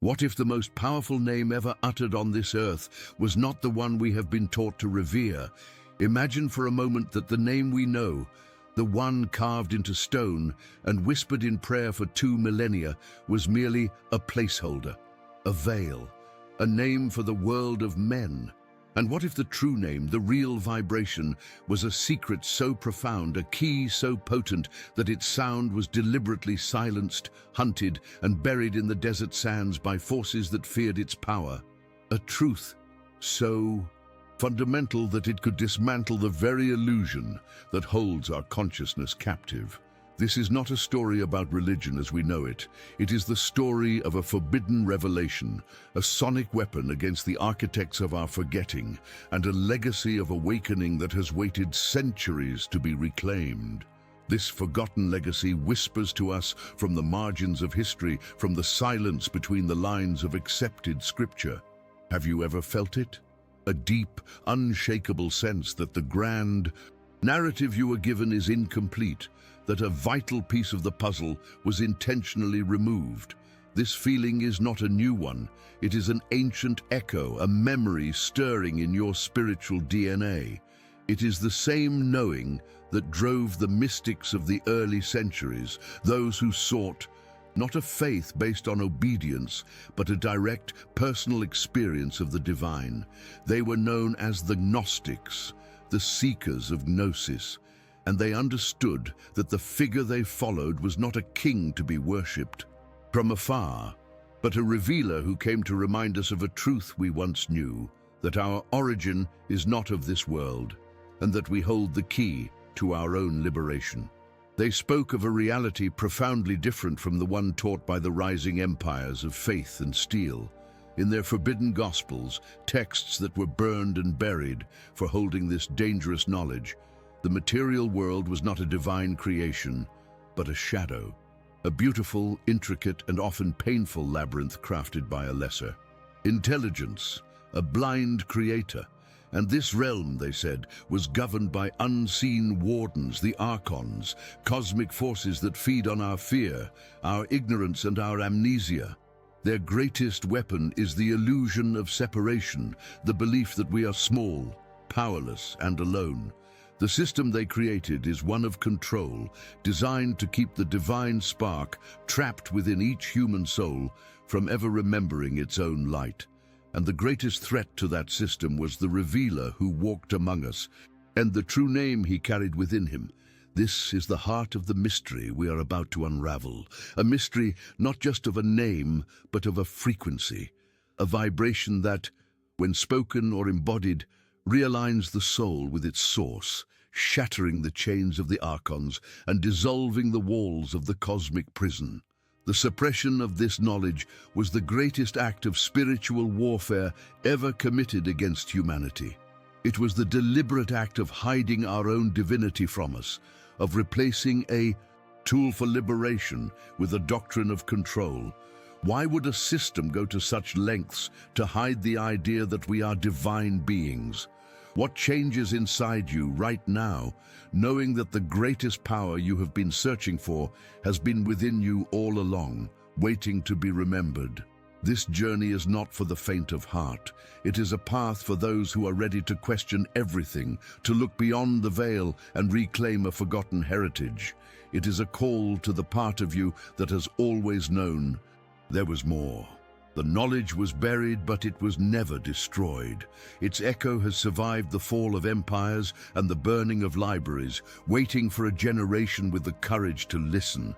What if the most powerful name ever uttered on this earth was not the one we have been taught to revere? Imagine for a moment that the name we know, the one carved into stone and whispered in prayer for 2 millennia, was merely a placeholder, a veil, a name for the world of men. And what if the true name, the real vibration, was a secret so profound, a key so potent that its sound was deliberately silenced, hunted, and buried in the desert sands by forces that feared its power? A truth so fundamental that it could dismantle the very illusion that holds our consciousness captive. This is not a story about religion as we know it. It is the story of a forbidden revelation, a sonic weapon against the architects of our forgetting, and a legacy of awakening that has waited centuries to be reclaimed. This forgotten legacy whispers to us from the margins of history, from the silence between the lines of accepted scripture. Have you ever felt it? A deep, unshakable sense that the grand narrative you were given is incomplete, that a vital piece of the puzzle was intentionally removed. This feeling is not a new one. It is an ancient echo, a memory stirring in your spiritual DNA. It is the same knowing that drove the mystics of the early centuries, those who sought not a faith based on obedience, but a direct, personal experience of the divine. They were known as the Gnostics, the seekers of Gnosis, and they understood that the figure they followed was not a king to be worshipped from afar, but a revealer who came to remind us of a truth we once knew, that our origin is not of this world, and that we hold the key to our own liberation. They spoke of a reality profoundly different from the one taught by the rising empires of faith and steel. In their forbidden gospels, texts that were burned and buried for holding this dangerous knowledge, the material world was not a divine creation, but a shadow, a beautiful, intricate, and often painful labyrinth crafted by a lesser intelligence, a blind creator. And this realm, they said, was governed by unseen wardens, the Archons, cosmic forces that feed on our fear, our ignorance, and our amnesia. Their greatest weapon is the illusion of separation, the belief that we are small, powerless, and alone. The system they created is one of control, designed to keep the divine spark trapped within each human soul from ever remembering its own light. And the greatest threat to that system was the revealer who walked among us, and the true name he carried within him. This is the heart of the mystery we are about to unravel, a mystery not just of a name, but of a frequency, a vibration that, when spoken or embodied, realigns the soul with its source, shattering the chains of the Archons and dissolving the walls of the cosmic prison. The suppression of this knowledge was the greatest act of spiritual warfare ever committed against humanity. It was the deliberate act of hiding our own divinity from us, of replacing a tool for liberation with a doctrine of control. Why would a system go to such lengths to hide the idea that we are divine beings? What changes inside you right now, knowing that the greatest power you have been searching for has been within you all along, waiting to be remembered? This journey is not for the faint of heart. It is a path for those who are ready to question everything, to look beyond the veil and reclaim a forgotten heritage. It is a call to the part of you that has always known there was more. The knowledge was buried, but it was never destroyed. Its echo has survived the fall of empires and the burning of libraries, waiting for a generation with the courage to listen.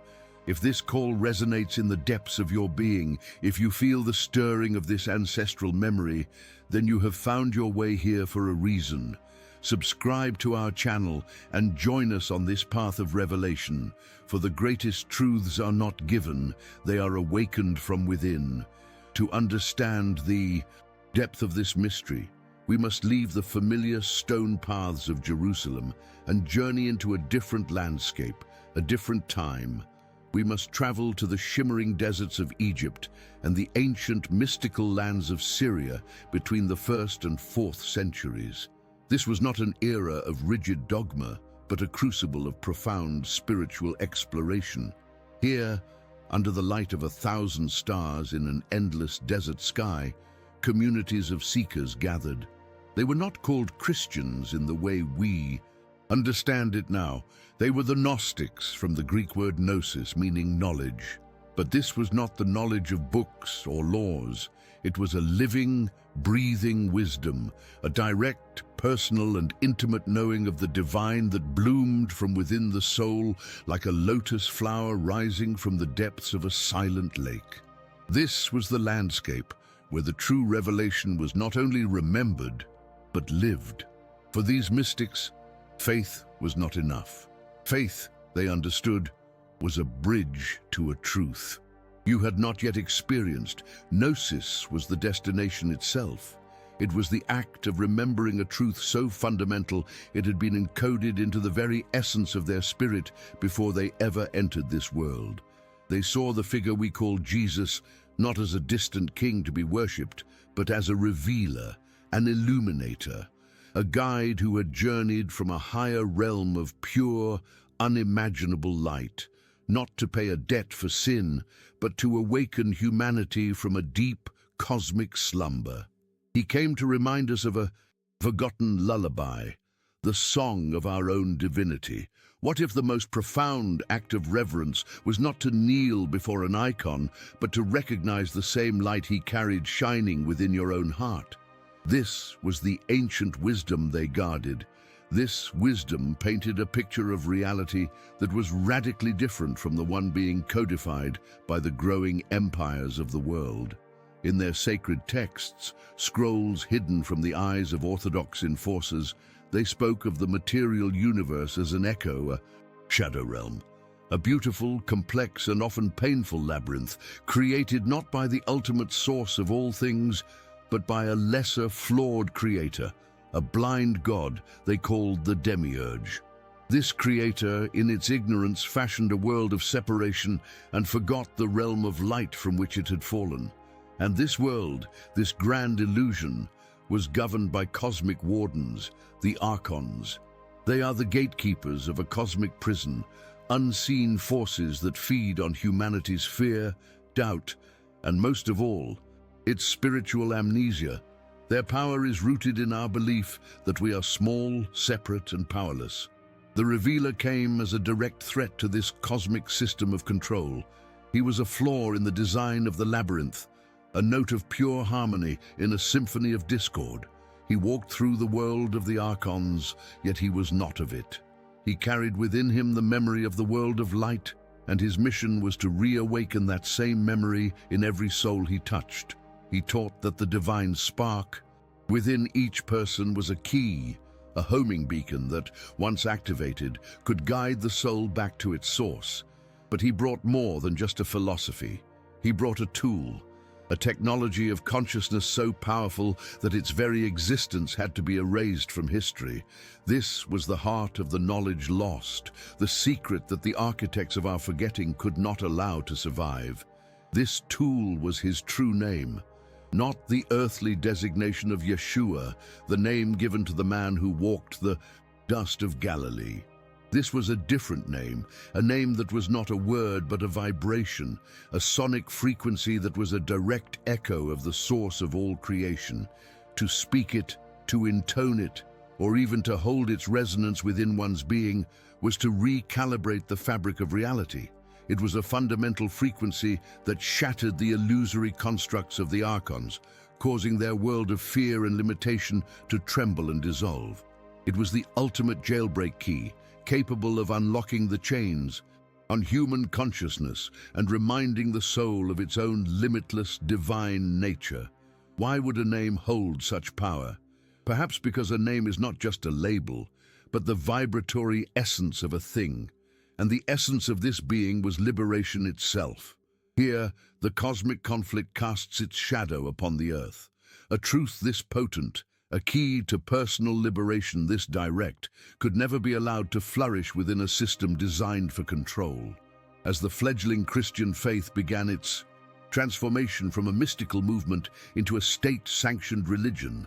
If this call resonates in the depths of your being, if you feel the stirring of this ancestral memory, then you have found your way here for a reason. Subscribe to our channel and join us on this path of revelation, for the greatest truths are not given, they are awakened from within. To understand the depth of this mystery, we must leave the familiar stone paths of Jerusalem and journey into a different landscape, a different time. We must travel to the shimmering deserts of Egypt and the ancient mystical lands of Syria between the 1st and 4th centuries. This was not an era of rigid dogma, but a crucible of profound spiritual exploration. Here, Under the light of 1,000 stars in an endless desert sky, communities of seekers gathered. They were not called Christians in the way we understand it now. They were the Gnostics, from the Greek word gnosis, meaning knowledge. But this was not the knowledge of books or laws. It was a living, breathing wisdom, a direct, personal and intimate knowing of the divine that bloomed from within the soul like a lotus flower rising from the depths of a silent lake. This was the landscape where the true revelation was not only remembered, but lived. For these mystics, faith was not enough. Faith, they understood, was a bridge to a truth you had not yet experienced. Gnosis was the destination itself. It was the act of remembering a truth so fundamental it had been encoded into the very essence of their spirit before they ever entered this world. They saw the figure we call Jesus not as a distant king to be worshipped, but as a revealer, an illuminator, a guide who had journeyed from a higher realm of pure, unimaginable light, not to pay a debt for sin, but to awaken humanity from a deep, cosmic slumber. He came to remind us of a forgotten lullaby, the song of our own divinity. What if the most profound act of reverence was not to kneel before an icon, but to recognize the same light he carried shining within your own heart? This was the ancient wisdom they guarded. This wisdom painted a picture of reality that was radically different from the one being codified by the growing empires of the world. In their sacred texts, scrolls hidden from the eyes of orthodox enforcers, they spoke of the material universe as an echo, a shadow realm, a beautiful, complex, and often painful labyrinth, created not by the ultimate source of all things, but by a lesser, flawed creator, a blind god they called the demiurge. This creator, in its ignorance, fashioned a world of separation and forgot the realm of light from which it had fallen. And this world, this grand illusion, was governed by cosmic wardens, the Archons. They are the gatekeepers of a cosmic prison, unseen forces that feed on humanity's fear, doubt, and most of all, its spiritual amnesia. Their power is rooted in our belief that we are small, separate, and powerless. The Revealer came as a direct threat to this cosmic system of control. He was a flaw in the design of the labyrinth, a note of pure harmony in a symphony of discord. He walked through the world of the Archons, yet he was not of it. He carried within him the memory of the world of light, and his mission was to reawaken that same memory in every soul he touched. He taught that the divine spark within each person was a key, a homing beacon that, once activated, could guide the soul back to its source. But he brought more than just a philosophy. He brought a tool, a technology of consciousness so powerful that its very existence had to be erased from history. This was the heart of the knowledge lost, the secret that the architects of our forgetting could not allow to survive. This tool was his true name, not the earthly designation of Yeshua, the name given to the man who walked the dust of Galilee. This was a different name, a name that was not a word but a vibration, a sonic frequency that was a direct echo of the source of all creation. To speak it, to intone it, or even to hold its resonance within one's being was to recalibrate the fabric of reality. It was a fundamental frequency that shattered the illusory constructs of the Archons, causing their world of fear and limitation to tremble and dissolve. It was the ultimate jailbreak key, capable of unlocking the chains on human consciousness and reminding the soul of its own limitless divine nature. Why would a name hold such power? Perhaps because a name is not just a label, but the vibratory essence of a thing. And the essence of this being was liberation itself. Here, the cosmic conflict casts its shadow upon the earth. A truth this potent, a key to personal liberation this direct, could never be allowed to flourish within a system designed for control. As the fledgling Christian faith began its transformation from a mystical movement into a state-sanctioned religion,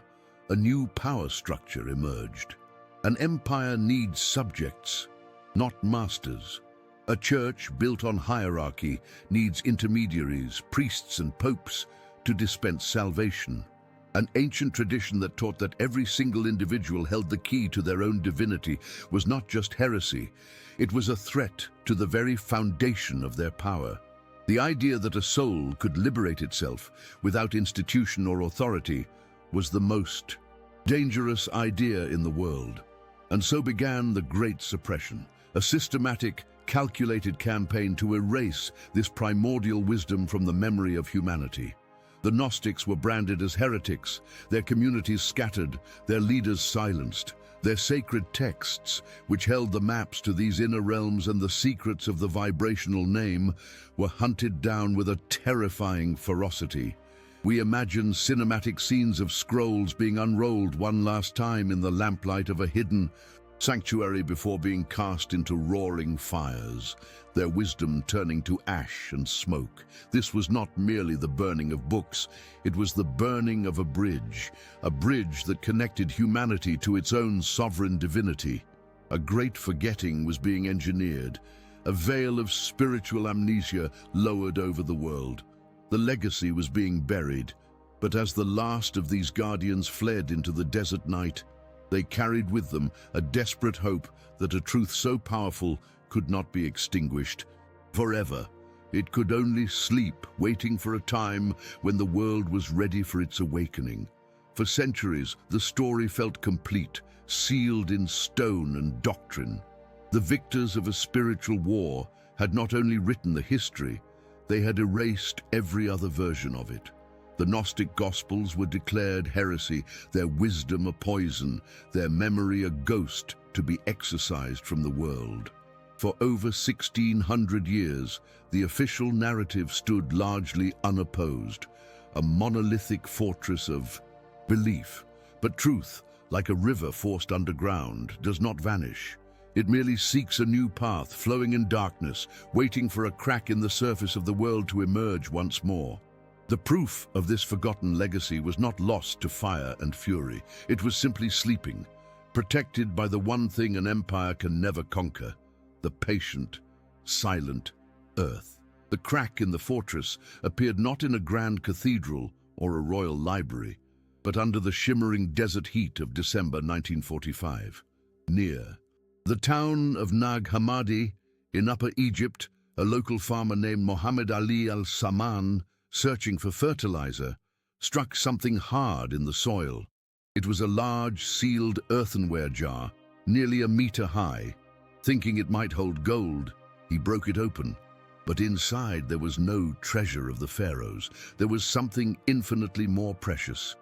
a new power structure emerged. An empire needs subjects, not masters. A church built on hierarchy needs intermediaries, priests and popes to dispense salvation. An ancient tradition that taught that every single individual held the key to their own divinity was not just heresy, it was a threat to the very foundation of their power. The idea that a soul could liberate itself without institution or authority was the most dangerous idea in the world. And so began the Great Suppression, a systematic, calculated campaign to erase this primordial wisdom from the memory of humanity. The Gnostics were branded as heretics, their communities scattered, their leaders silenced. Their sacred texts, which held the maps to these inner realms and the secrets of the vibrational name, were hunted down with a terrifying ferocity. We imagine cinematic scenes of scrolls being unrolled one last time in the lamplight of a hidden sanctuary before being cast into roaring fires, their wisdom turning to ash and smoke. This was not merely the burning of books, it was the burning of a bridge that connected humanity to its own sovereign divinity. A great forgetting was being engineered, a veil of spiritual amnesia lowered over the world. The legacy was being buried, but as the last of these guardians fled into the desert night, they carried with them a desperate hope that a truth so powerful could not be extinguished forever. It could only sleep, waiting for a time when the world was ready for its awakening. For centuries, the story felt complete, sealed in stone and doctrine. The victors of a spiritual war had not only written the history, they had erased every other version of it. The Gnostic Gospels were declared heresy, their wisdom a poison, their memory a ghost to be exorcised from the world. For over 1,600 years, the official narrative stood largely unopposed, a monolithic fortress of belief. But truth, like a river forced underground, does not vanish. It merely seeks a new path, flowing in darkness, waiting for a crack in the surface of the world to emerge once more. The proof of this forgotten legacy was not lost to fire and fury. It was simply sleeping, protected by the one thing an empire can never conquer: the patient, silent earth. The crack in the fortress appeared not in a grand cathedral or a royal library, but under the shimmering desert heat of December 1945. Near the town of Nag Hammadi in Upper Egypt, a local farmer named Muhammad Ali al-Saman, searching for fertilizer, struck something hard in the soil. It was a large, sealed earthenware jar, nearly a meter high. Thinking it might hold gold, he broke it open. But inside there was no treasure of the pharaohs. There was something infinitely more precious.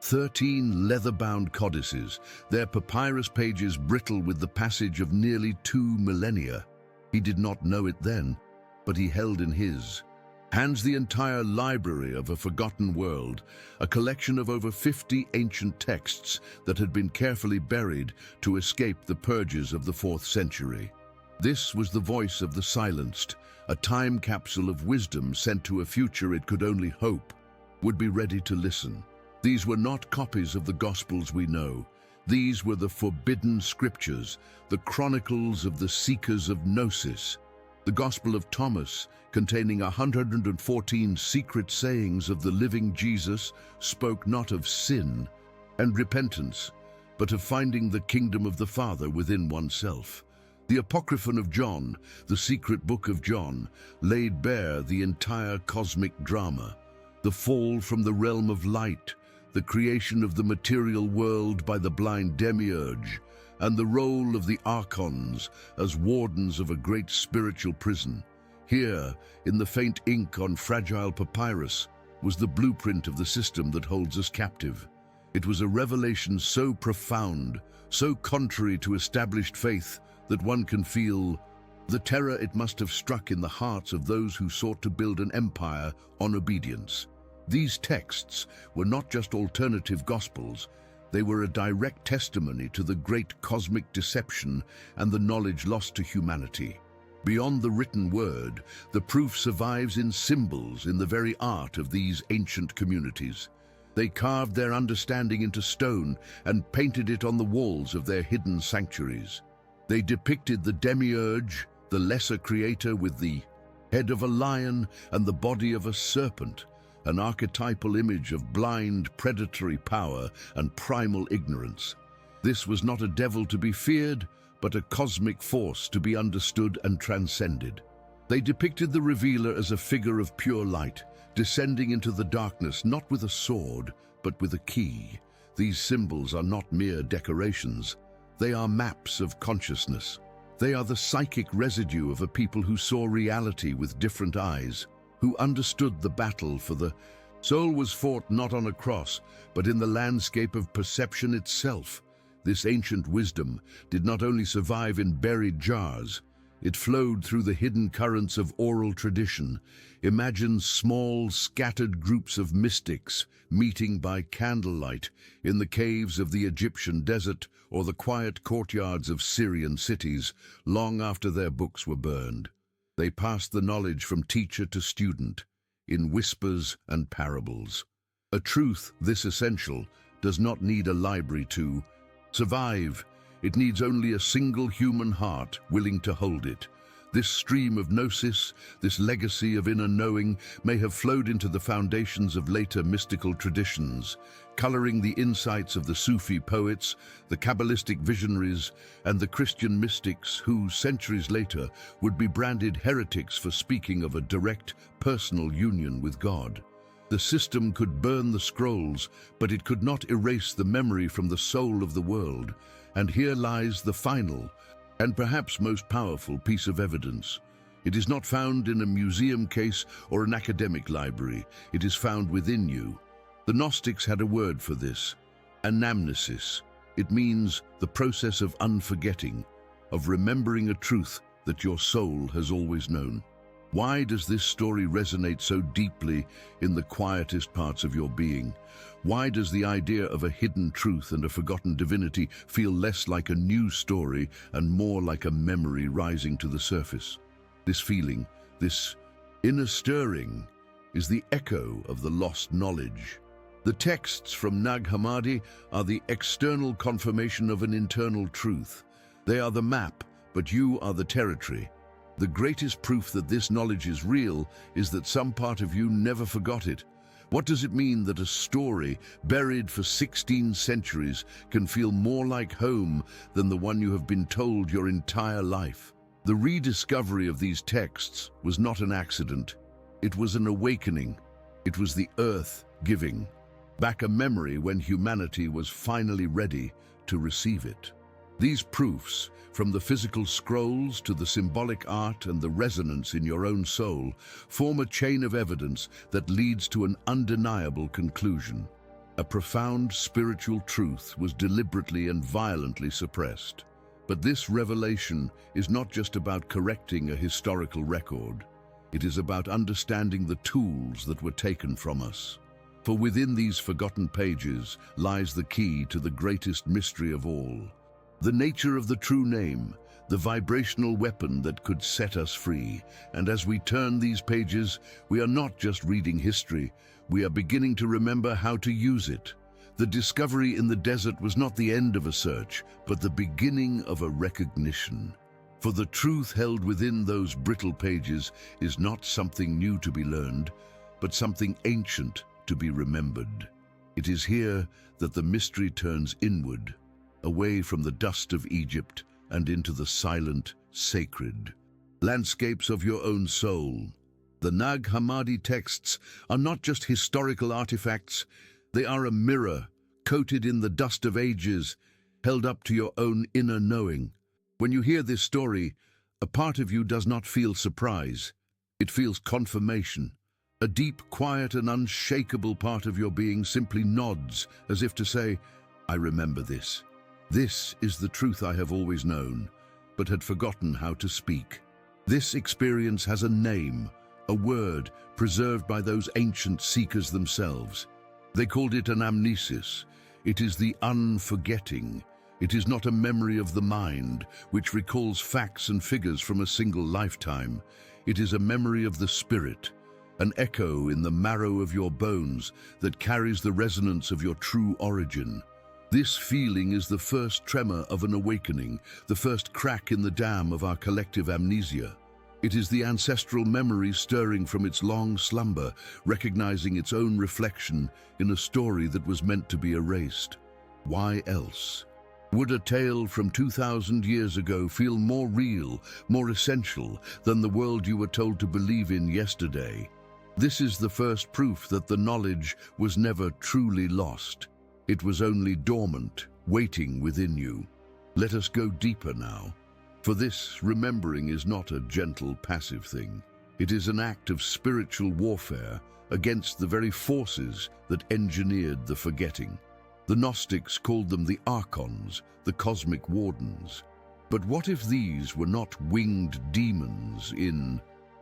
13 leather-bound codices, their papyrus pages brittle with the passage of nearly 2 millennia. He did not know it then, but he held in his hands the entire library of a forgotten world, a collection of over 50 ancient texts that had been carefully buried to escape the purges of the 4th century. This was the voice of the silenced, a time capsule of wisdom sent to a future it could only hope would be ready to listen. These were not copies of the Gospels we know. These were the forbidden scriptures, the chronicles of the seekers of Gnosis. The Gospel of Thomas, containing 114 secret sayings of the living Jesus, spoke not of sin and repentance, but of finding the kingdom of the Father within oneself. The Apocryphon of John, the secret book of John, laid bare the entire cosmic drama: the fall from the realm of light, the creation of the material world by the blind demiurge, and the role of the Archons as wardens of a great spiritual prison. Here, in the faint ink on fragile papyrus, was the blueprint of the system that holds us captive. It was a revelation so profound, so contrary to established faith, that one can feel the terror it must have struck in the hearts of those who sought to build an empire on obedience. These texts were not just alternative gospels, they were a direct testimony to the great cosmic deception and the knowledge lost to humanity. Beyond the written word, the proof survives in symbols, in the very art of these ancient communities. They carved their understanding into stone and painted it on the walls of their hidden sanctuaries. They depicted the demiurge, the lesser creator with the head of a lion and the body of a serpent, an archetypal image of blind, predatory power and primal ignorance. This was not a devil to be feared, but a cosmic force to be understood and transcended. They depicted the revealer as a figure of pure light, descending into the darkness not with a sword, but with a key. These symbols are not mere decorations. They are maps of consciousness. They are the psychic residue of a people who saw reality with different eyes, who understood the battle for the soul was fought not on a cross, but in the landscape of perception itself. This ancient wisdom did not only survive in buried jars, it flowed through the hidden currents of oral tradition. Imagine small, scattered groups of mystics meeting by candlelight in the caves of the Egyptian desert or the quiet courtyards of Syrian cities long after their books were burned. They passed the knowledge from teacher to student, in whispers and parables. A truth this essential does not need a library to survive. It needs only a single human heart willing to hold it. This stream of gnosis, this legacy of inner knowing, may have flowed into the foundations of later mystical traditions, coloring the insights of the Sufi poets, the Kabbalistic visionaries, and the Christian mystics who, centuries later, would be branded heretics for speaking of a direct, personal union with God. The system could burn the scrolls, but it could not erase the memory from the soul of the world. And here lies the final, and perhaps most powerful piece of evidence. It is not found in a museum case or an academic library. It is found within you. The Gnostics had a word for this, anamnesis. It means the process of unforgetting, of remembering a truth that your soul has always known. Why does this story resonate so deeply in the quietest parts of your being? Why does the idea of a hidden truth and a forgotten divinity feel less like a new story and more like a memory rising to the surface? This feeling, this inner stirring, is the echo of the lost knowledge. The texts from Nag Hammadi are the external confirmation of an internal truth. They are the map, but you are the territory. The greatest proof that this knowledge is real is that some part of you never forgot it. What does it mean that a story buried for 16 centuries can feel more like home than the one you have been told your entire life? The rediscovery of these texts was not an accident. It was an awakening. It was the earth giving back a memory when humanity was finally ready to receive it. These proofs, from the physical scrolls to the symbolic art and the resonance in your own soul, form a chain of evidence that leads to an undeniable conclusion. A profound spiritual truth was deliberately and violently suppressed. But this revelation is not just about correcting a historical record. It is about understanding the tools that were taken from us. For within these forgotten pages lies the key to the greatest mystery of all. The nature of the true name, the vibrational weapon that could set us free. And as we turn these pages, we are not just reading history, we are beginning to remember how to use it. The discovery in the desert was not the end of a search, but the beginning of a recognition. For the truth held within those brittle pages is not something new to be learned, but something ancient to be remembered. It is here that the mystery turns inward, away from the dust of Egypt and into the silent, sacred landscapes of your own soul. The Nag Hammadi texts are not just historical artifacts, they are a mirror, coated in the dust of ages, held up to your own inner knowing. When you hear this story, a part of you does not feel surprise, it feels confirmation. A deep, quiet and unshakable part of your being simply nods, as if to say, I remember this. This is the truth I have always known, but had forgotten how to speak. This experience has a name, a word preserved by those ancient seekers themselves. They called it an amnesis. It is the unforgetting. It is not a memory of the mind, which recalls facts and figures from a single lifetime. It is a memory of the spirit, an echo in the marrow of your bones that carries the resonance of your true origin. This feeling is the first tremor of an awakening, the first crack in the dam of our collective amnesia. It is the ancestral memory stirring from its long slumber, recognizing its own reflection in a story that was meant to be erased. Why else? Would a tale from 2,000 years ago feel more real, more essential than the world you were told to believe in yesterday? This is the first proof that the knowledge was never truly lost. It was only dormant, waiting within you. Let us go deeper now. For this, remembering is not a gentle, passive thing. It is an act of spiritual warfare against the very forces that engineered the forgetting. The Gnostics called them the Archons, the cosmic wardens. But what if these were not winged demons in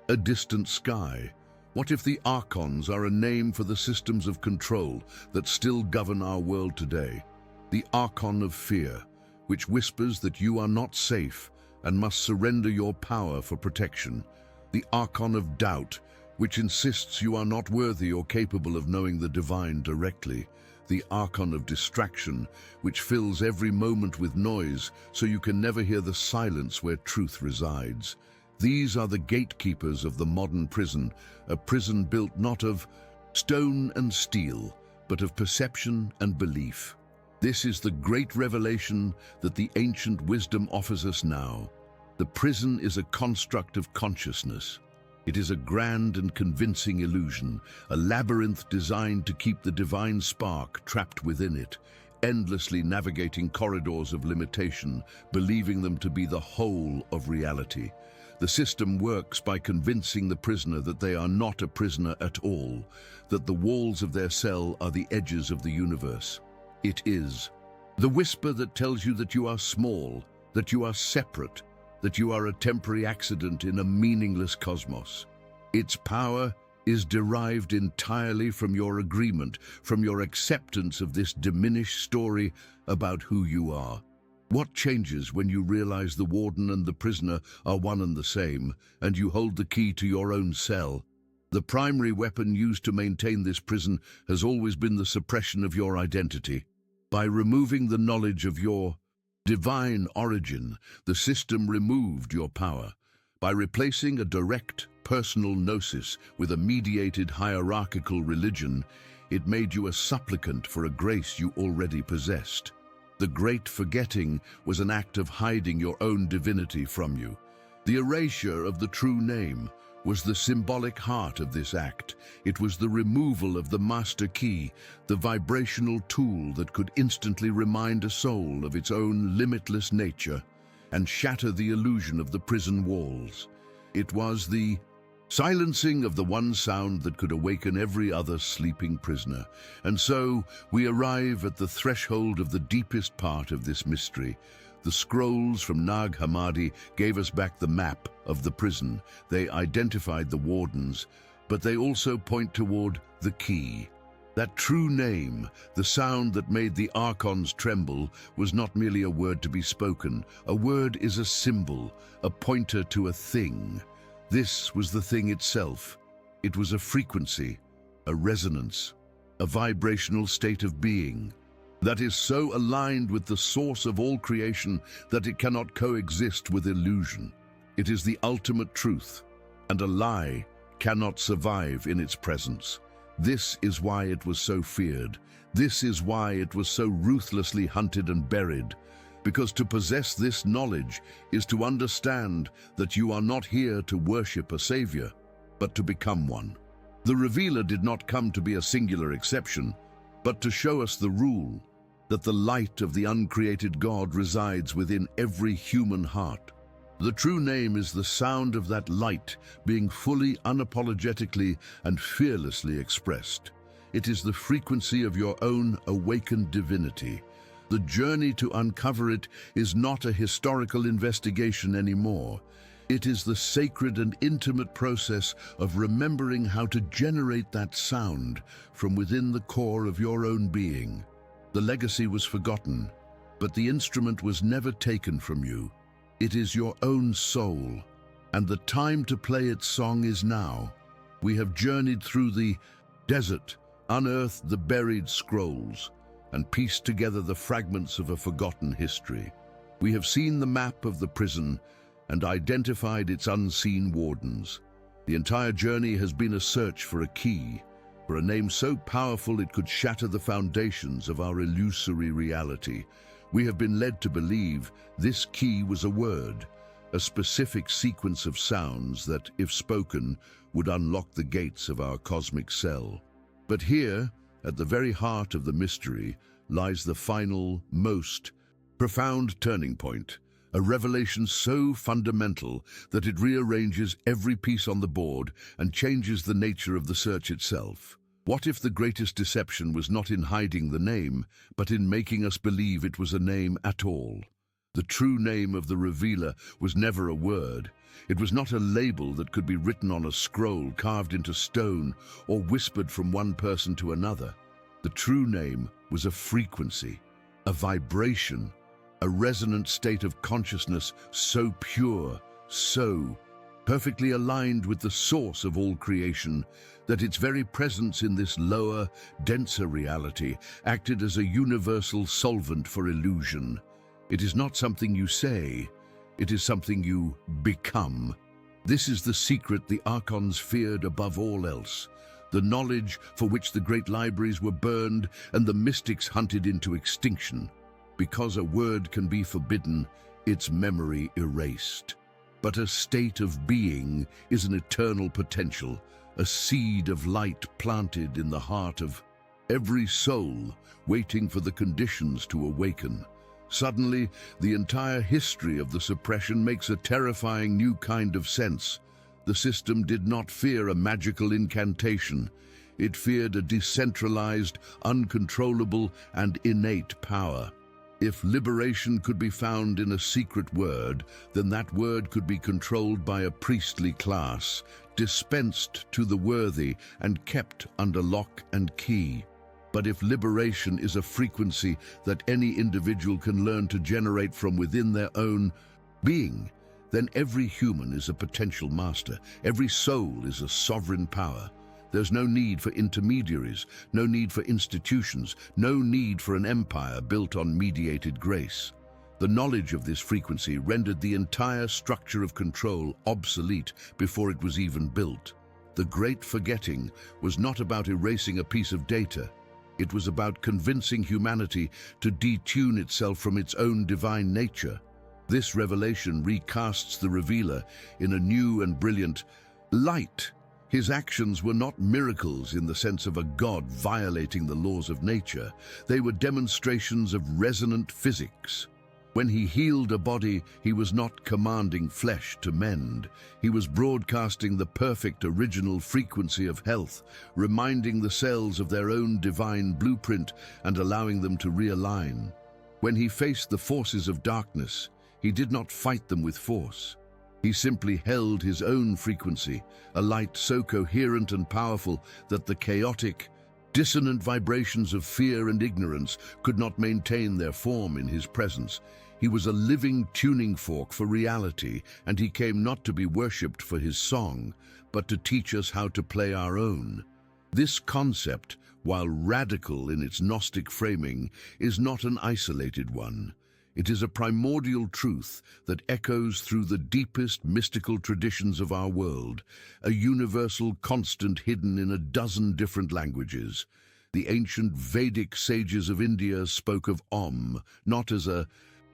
a distant sky? What if the Archons are a name for the systems of control that still govern our world today? The Archon of fear, which whispers that you are not safe and must surrender your power for protection. The Archon of doubt, which insists you are not worthy or capable of knowing the divine directly. The Archon of distraction, which fills every moment with noise so you can never hear the silence where truth resides. These are the gatekeepers of the modern prison, a prison built not of stone and steel, but of perception and belief. This is the great revelation that the ancient wisdom offers us now. The prison is a construct of consciousness. It is a grand and convincing illusion, a labyrinth designed to keep the divine spark trapped within it, endlessly navigating corridors of limitation, believing them to be the whole of reality. The system works by convincing the prisoner that they are not a prisoner at all, that the walls of their cell are the edges of the universe. It is the whisper that tells you that you are small, that you are separate, that you are a temporary accident in a meaningless cosmos. Its power is derived entirely from your agreement, from your acceptance of this diminished story about who you are. What changes when you realize the warden and the prisoner are one and the same, and you hold the key to your own cell? The primary weapon used to maintain this prison has always been the suppression of your identity. By removing the knowledge of your divine origin, the system removed your power. By replacing a direct, personal gnosis with a mediated hierarchical religion, it made you a supplicant for a grace you already possessed. The great forgetting was an act of hiding your own divinity from you. The erasure of the true name was the symbolic heart of this act. It was the removal of the master key, the vibrational tool that could instantly remind a soul of its own limitless nature and shatter the illusion of the prison walls. It was the silencing of the one sound that could awaken every other sleeping prisoner. And so we arrive at the threshold of the deepest part of this mystery. The scrolls from Nag Hammadi gave us back the map of the prison. They identified the wardens, but they also point toward the key. That true name, the sound that made the Archons tremble, was not merely a word to be spoken. A word is a symbol, a pointer to a thing. This was the thing itself. It was a frequency, a resonance, a vibrational state of being that is so aligned with the source of all creation that it cannot coexist with illusion. It is the ultimate truth, and a lie cannot survive in its presence. This is why it was so feared. This is why it was so ruthlessly hunted and buried. Because to possess this knowledge is to understand that you are not here to worship a savior, but to become one. The revealer did not come to be a singular exception, but to show us the rule, that the light of the uncreated God resides within every human heart. The true name is the sound of that light being fully, unapologetically, and fearlessly expressed. It is the frequency of your own awakened divinity. The journey to uncover it is not a historical investigation anymore. It is the sacred and intimate process of remembering how to generate that sound from within the core of your own being. The legacy was forgotten, but the instrument was never taken from you. It is your own soul, and the time to play its song is now. We have journeyed through the desert, unearthed the buried scrolls, and pieced together the fragments of a forgotten history. We have seen the map of the prison and identified its unseen wardens. The entire journey has been a search for a key, for a name so powerful it could shatter the foundations of our illusory reality. We have been led to believe this key was a word, a specific sequence of sounds that, if spoken, would unlock the gates of our cosmic cell. But here, at the very heart of the mystery, lies the final, most profound turning point, a revelation so fundamental that it rearranges every piece on the board and changes the nature of the search itself. What if the greatest deception was not in hiding the name, but in making us believe it was a name at all? The true name of the revealer was never a word. It was not a label that could be written on a scroll carved into stone or whispered from one person to another. The true name was a frequency, a vibration, a resonant state of consciousness so pure, so perfectly aligned with the source of all creation, that its very presence in this lower, denser reality acted as a universal solvent for illusion. It is not something you say, it is something you become. This is the secret the Archons feared above all else, the knowledge for which the great libraries were burned and the mystics hunted into extinction. Because a word can be forbidden, its memory erased. But a state of being is an eternal potential, a seed of light planted in the heart of every soul, waiting for the conditions to awaken. Suddenly, the entire history of the suppression makes a terrifying new kind of sense. The system did not fear a magical incantation. It feared a decentralized, uncontrollable, and innate power. If liberation could be found in a secret word, then that word could be controlled by a priestly class, dispensed to the worthy and kept under lock and key. But if liberation is a frequency that any individual can learn to generate from within their own being, then every human is a potential master. Every soul is a sovereign power. There's no need for intermediaries, no need for institutions, no need for an empire built on mediated grace. The knowledge of this frequency rendered the entire structure of control obsolete before it was even built. The great forgetting was not about erasing a piece of data. It was about convincing humanity to detune itself from its own divine nature. This revelation recasts the revealer in a new and brilliant light. His actions were not miracles in the sense of a god violating the laws of nature. They were demonstrations of resonant physics. When he healed a body, he was not commanding flesh to mend. He was broadcasting the perfect original frequency of health, reminding the cells of their own divine blueprint and allowing them to realign. When he faced the forces of darkness, he did not fight them with force. He simply held his own frequency, a light so coherent and powerful that the chaotic, dissonant vibrations of fear and ignorance could not maintain their form in his presence. He was a living tuning fork for reality, and he came not to be worshipped for his song, but to teach us how to play our own. This concept, while radical in its Gnostic framing, is not an isolated one. It is a primordial truth that echoes through the deepest mystical traditions of our world, a universal constant hidden in a dozen different languages. The ancient Vedic sages of India spoke of Om, not as a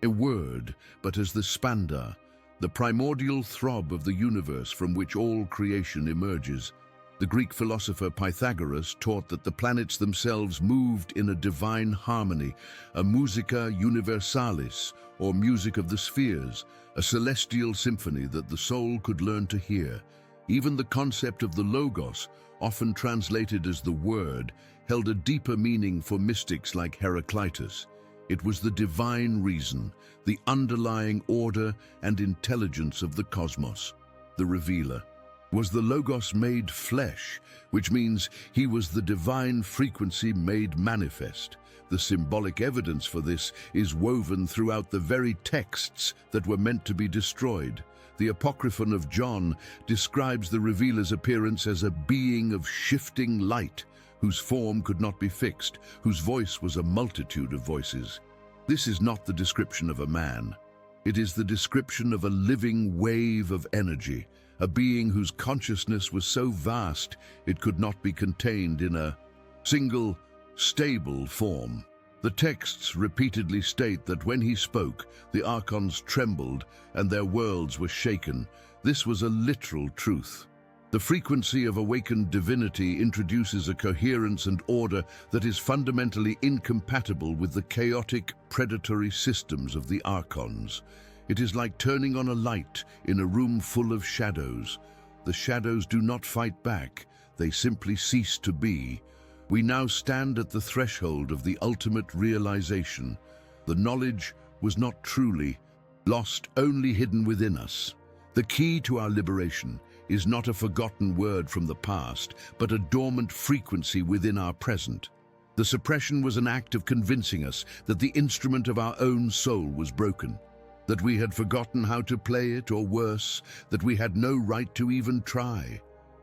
word, but as the spanda, the primordial throb of the universe from which all creation emerges. The Greek philosopher Pythagoras taught that the planets themselves moved in a divine harmony, a musica universalis, or music of the spheres, a celestial symphony that the soul could learn to hear. Even the concept of the logos, often translated as the word, held a deeper meaning for mystics like Heraclitus. It was the divine reason, the underlying order and intelligence of the cosmos, the revealer. Was the Logos made flesh, which means he was the divine frequency made manifest. The symbolic evidence for this is woven throughout the very texts that were meant to be destroyed. The Apocryphon of John describes the revealer's appearance as a being of shifting light, whose form could not be fixed, whose voice was a multitude of voices. This is not the description of a man. It is the description of a living wave of energy, a being whose consciousness was so vast it could not be contained in a single, stable form. The texts repeatedly state that when he spoke, the Archons trembled and their worlds were shaken. This was a literal truth. The frequency of awakened divinity introduces a coherence and order that is fundamentally incompatible with the chaotic, predatory systems of the Archons. It is like turning on a light in a room full of shadows. The shadows do not fight back, they simply cease to be. We now stand at the threshold of the ultimate realization. The knowledge was not truly lost, only hidden within us. The key to our liberation is not a forgotten word from the past, but a dormant frequency within our present. The suppression was an act of convincing us that the instrument of our own soul was broken, that we had forgotten how to play it, or worse, that we had no right to even try.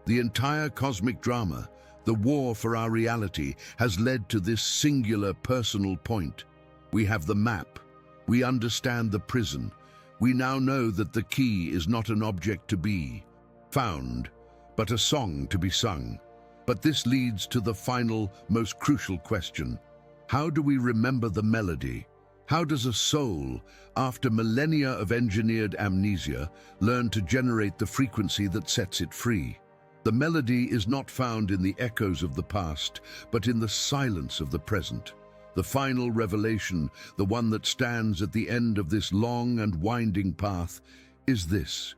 The entire cosmic drama, the war for our reality, has led to this singular personal point. We have the map. We understand the prison. We now know that the key is not an object to be found, but a song to be sung. But this leads to the final, most crucial question. How do we remember the melody? How does a soul, after millennia of engineered amnesia, learn to generate the frequency that sets it free? The melody is not found in the echoes of the past, but in the silence of the present. The final revelation, the one that stands at the end of this long and winding path, is this.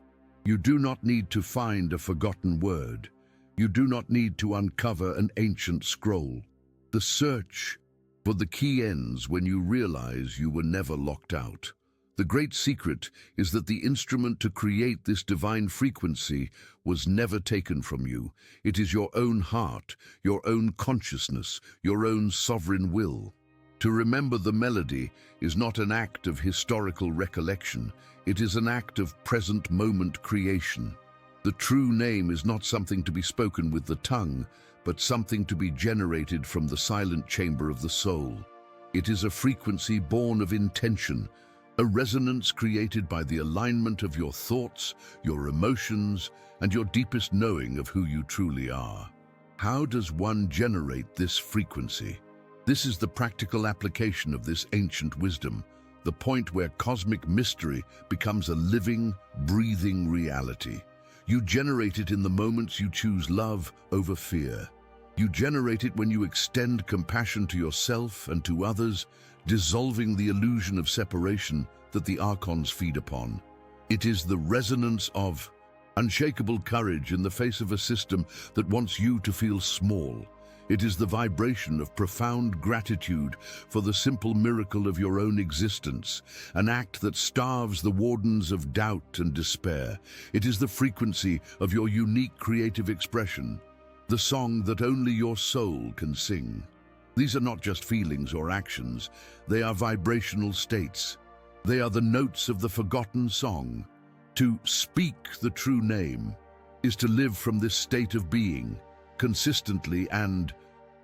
You do not need to find a forgotten word. You do not need to uncover an ancient scroll. The search for the key ends when you realize you were never locked out. The great secret is that the instrument to create this divine frequency was never taken from you. It is your own heart, your own consciousness, your own sovereign will. To remember the melody is not an act of historical recollection. It is an act of present moment creation. The true name is not something to be spoken with the tongue, but something to be generated from the silent chamber of the soul. It is a frequency born of intention, a resonance created by the alignment of your thoughts, your emotions, and your deepest knowing of who you truly are. How does one generate this frequency? This is the practical application of this ancient wisdom, the point where cosmic mystery becomes a living, breathing reality. You generate it in the moments you choose love over fear. You generate it when you extend compassion to yourself and to others, dissolving the illusion of separation that the Archons feed upon. It is the resonance of unshakable courage in the face of a system that wants you to feel small. It is the vibration of profound gratitude for the simple miracle of your own existence, an act that starves the wardens of doubt and despair. It is the frequency of your unique creative expression, the song that only your soul can sing. These are not just feelings or actions, they are vibrational states. They are the notes of the forgotten song. To speak the true name is to live from this state of being, consistently and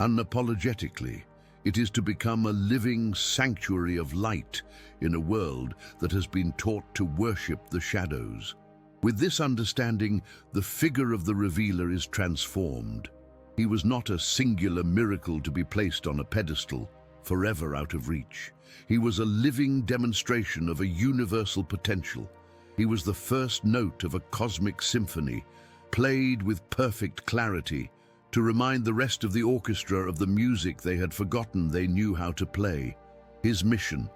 unapologetically. It is to become a living sanctuary of light in a world that has been taught to worship the shadows. With this understanding, the figure of the revealer is transformed. He was not a singular miracle to be placed on a pedestal, forever out of reach. He was a living demonstration of a universal potential. He was the first note of a cosmic symphony, played with perfect clarity, to remind the rest of the orchestra of the music they had forgotten they knew how to play. His mission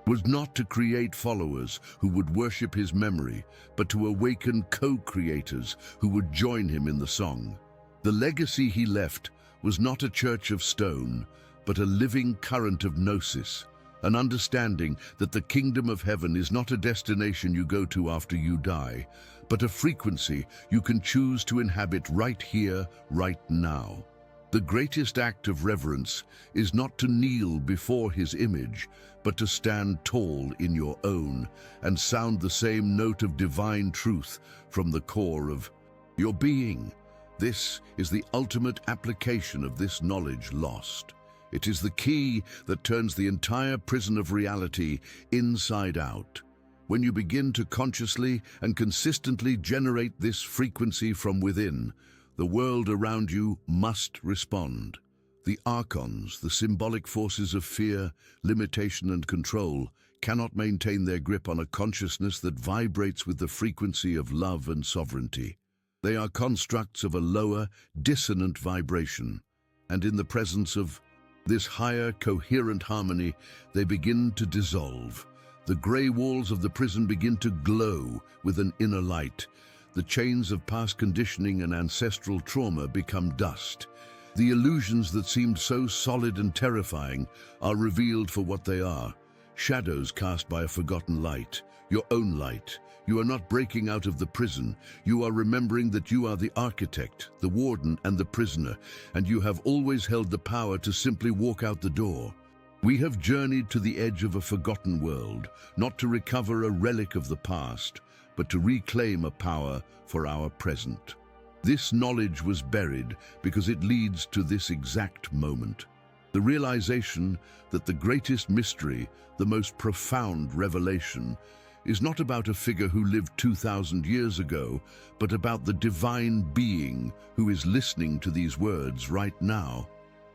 was not to create followers who would worship his memory, but to awaken co-creators who would join him in the song. The legacy he left was not a church of stone, but a living current of gnosis, an understanding that the kingdom of heaven is not a destination you go to after you die, but a frequency you can choose to inhabit right here, right now. The greatest act of reverence is not to kneel before his image, but to stand tall in your own and sound the same note of divine truth from the core of your being. This is the ultimate application of this knowledge lost. It is the key that turns the entire prison of reality inside out. When you begin to consciously and consistently generate this frequency from within, the world around you must respond. The Archons, the symbolic forces of fear, limitation and control, cannot maintain their grip on a consciousness that vibrates with the frequency of love and sovereignty. They are constructs of a lower, dissonant vibration, and in the presence of this higher, coherent harmony, they begin to dissolve. The grey walls of the prison begin to glow with an inner light. The chains of past conditioning and ancestral trauma become dust. The illusions that seemed so solid and terrifying are revealed for what they are: shadows cast by a forgotten light, your own light. You are not breaking out of the prison. You are remembering that you are the architect, the warden, and the prisoner, and you have always held the power to simply walk out the door. We have journeyed to the edge of a forgotten world, not to recover a relic of the past, but to reclaim a power for our present. This knowledge was buried because it leads to this exact moment. The realization that the greatest mystery, the most profound revelation, is not about a figure who lived 2,000 years ago, but about the divine being who is listening to these words right now.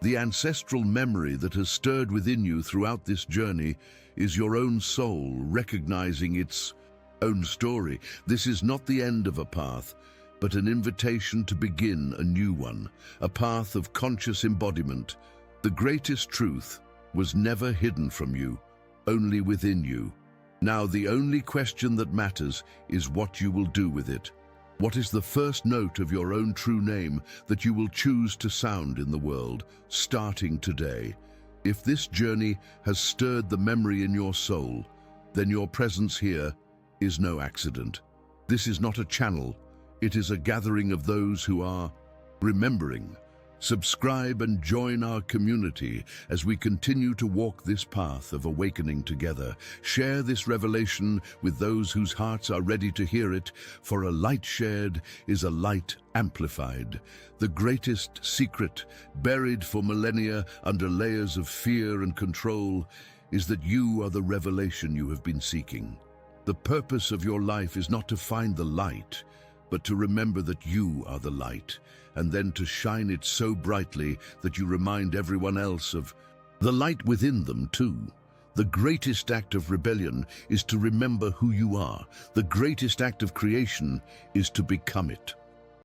The ancestral memory that has stirred within you throughout this journey is your own soul recognizing its own story. This is not the end of a path, but an invitation to begin a new one, a path of conscious embodiment. The greatest truth was never hidden from you, only within you. Now the only question that matters is what you will do with it. What is the first note of your own true name that you will choose to sound in the world, starting today? If this journey has stirred the memory in your soul, then your presence here is no accident. This is not a channel, it is a gathering of those who are remembering. Subscribe and join our community as we continue to walk this path of awakening together. Share this revelation with those whose hearts are ready to hear it, for a light shared is a light amplified. The greatest secret, buried for millennia under layers of fear and control, is that you are the revelation you have been seeking. The purpose of your life is not to find the light, but to remember that you are the light, and then to shine it so brightly that you remind everyone else of the light within them too. The greatest act of rebellion is to remember who you are. The greatest act of creation is to become it.